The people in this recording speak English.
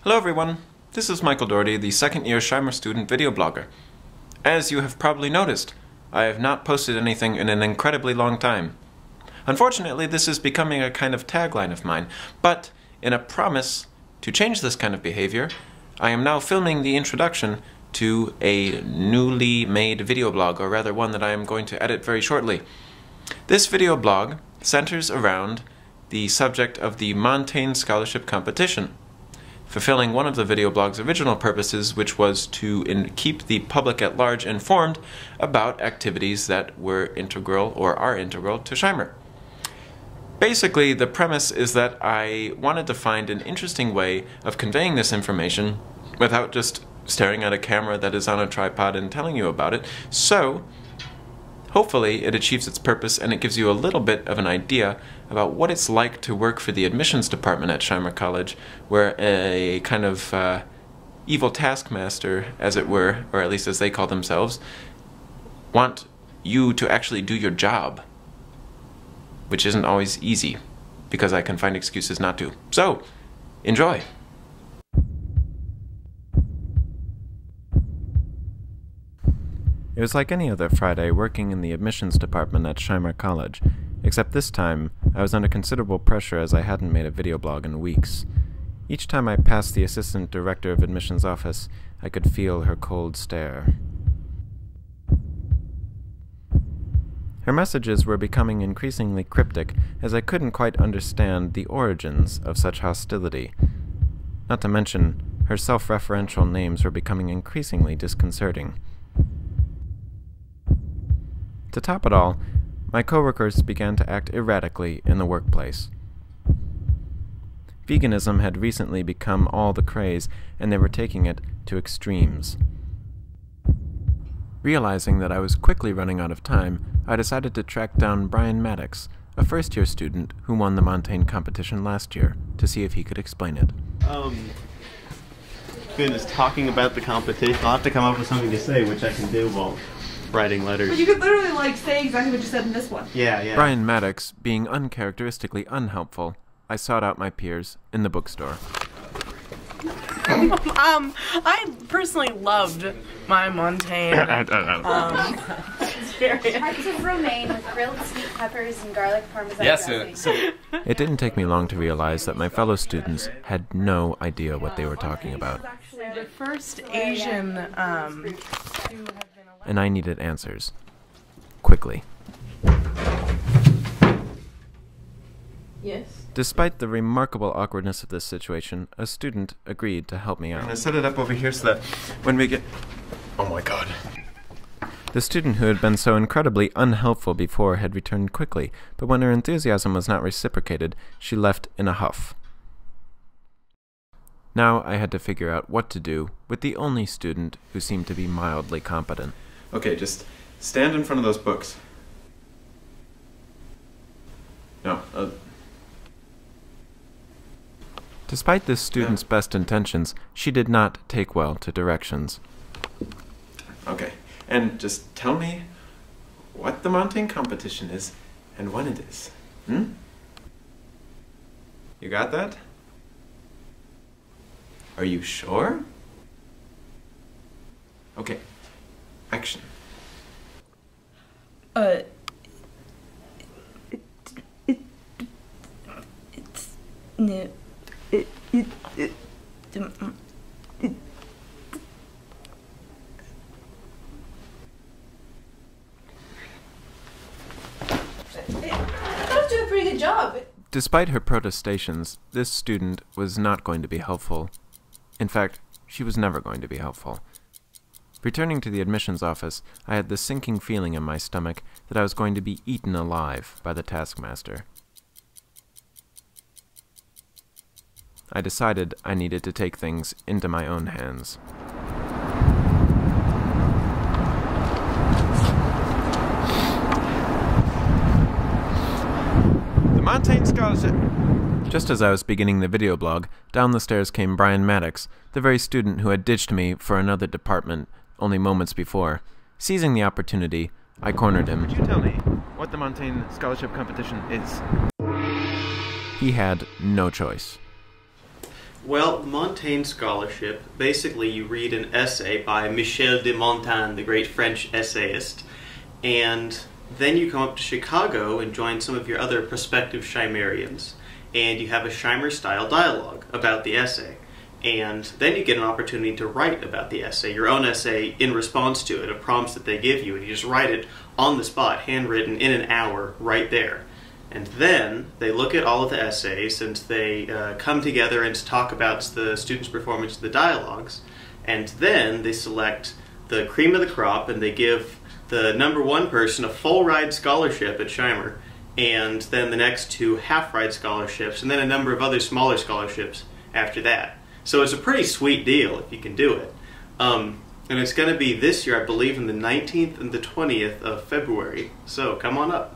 Hello everyone, this is Michael Doherty, the second-year Shimer student video blogger. As you have probably noticed, I have not posted anything in an incredibly long time. Unfortunately, this is becoming a kind of tagline of mine, but in a promise to change this kind of behavior, I am now filming the introduction to a newly made video blog, or rather one that I am going to edit very shortly. This video blog centers around the subject of the Montaigne Scholarship Competition, fulfilling one of the video blog's original purposes, which was to keep the public at large informed about activities that were integral or are integral to Shimer. Basically, the premise is that I wanted to find an interesting way of conveying this information without just staring at a camera that is on a tripod and telling you about it. So, hopefully it achieves its purpose and it gives you a little bit of an idea about what it's like to work for the admissions department at Shimer College, where a kind of evil taskmaster, as it were, or at least as they call themselves, want you to actually do your job, which isn't always easy, because I can find excuses not to. So, enjoy! It was like any other Friday working in the admissions department at Shimer College, except this time I was under considerable pressure as I hadn't made a video blog in weeks. Each time I passed the assistant director of admissions office, I could feel her cold stare. Her messages were becoming increasingly cryptic as I couldn't quite understand the origins of such hostility. Not to mention, her self-referential names were becoming increasingly disconcerting. To top it all, my coworkers began to act erratically in the workplace. Veganism had recently become all the craze, and they were taking it to extremes. Realizing that I was quickly running out of time, I decided to track down Bryan, a first-year student who won the Montaigne competition last year, to see if he could explain it. Goodness, talking about the competition, I'll have to come up with something to say, which I can do while writing letters. But you could literally, say exactly what you said in this one. Yeah. Bryan, being uncharacteristically unhelpful, I sought out my peers in the bookstore. I personally loved my Montaigne. Hearts of romaine with grilled sweet peppers and garlic parmesan dressing. It didn't take me long to realize that my fellow students had no idea what they were talking about. The first Asian and I needed answers. Quickly. Yes. Despite the remarkable awkwardness of this situation, a student agreed to help me out. I'm gonna set it up over here so that when we get... Oh my god. The student who had been so incredibly unhelpful before had returned quickly, but when her enthusiasm was not reciprocated, she left in a huff. Now I had to figure out what to do with the only student who seemed to be mildly competent. Okay, just stand in front of those books. No, Despite this student's best intentions, she did not take well to directions. Okay, and just tell me what the Montaigne competition is and when it is. You got that? Are you sure? Okay, action. Do a pretty good job. Despite her protestations, this student was not going to be helpful. In fact, she was never going to be helpful. Returning to the admissions office, I had the sinking feeling in my stomach that I was going to be eaten alive by the taskmaster. I decided I needed to take things into my own hands. The Montaigne Scholarship... Just as I was beginning the video blog, down the stairs came Bryan, the very student who had ditched me for another department only moments before. Seizing the opportunity, I cornered him. Could you tell me what the Montaigne Scholarship Competition is? He had no choice. Well, Montaigne Scholarship, basically you read an essay by Michel de Montaigne, the great French essayist, and then you come up to Chicago and join some of your other prospective Shimerians, and you have a Shimer-style dialogue about the essay. And then you get an opportunity to write about the essay, your own essay in response to it, a prompt that they give you, and you just write it on the spot, handwritten, in an hour, right there. And then they look at all of the essays and they come together and talk about the students' performance of the dialogues. And then they select the cream of the crop and they give the #1 person a full ride scholarship at Shimer, and then the next 2 half ride scholarships, and then a number of other smaller scholarships after that. So it's a pretty sweet deal if you can do it. And it's going to be this year, I believe, on the 19th and the 20th of February. So come on up.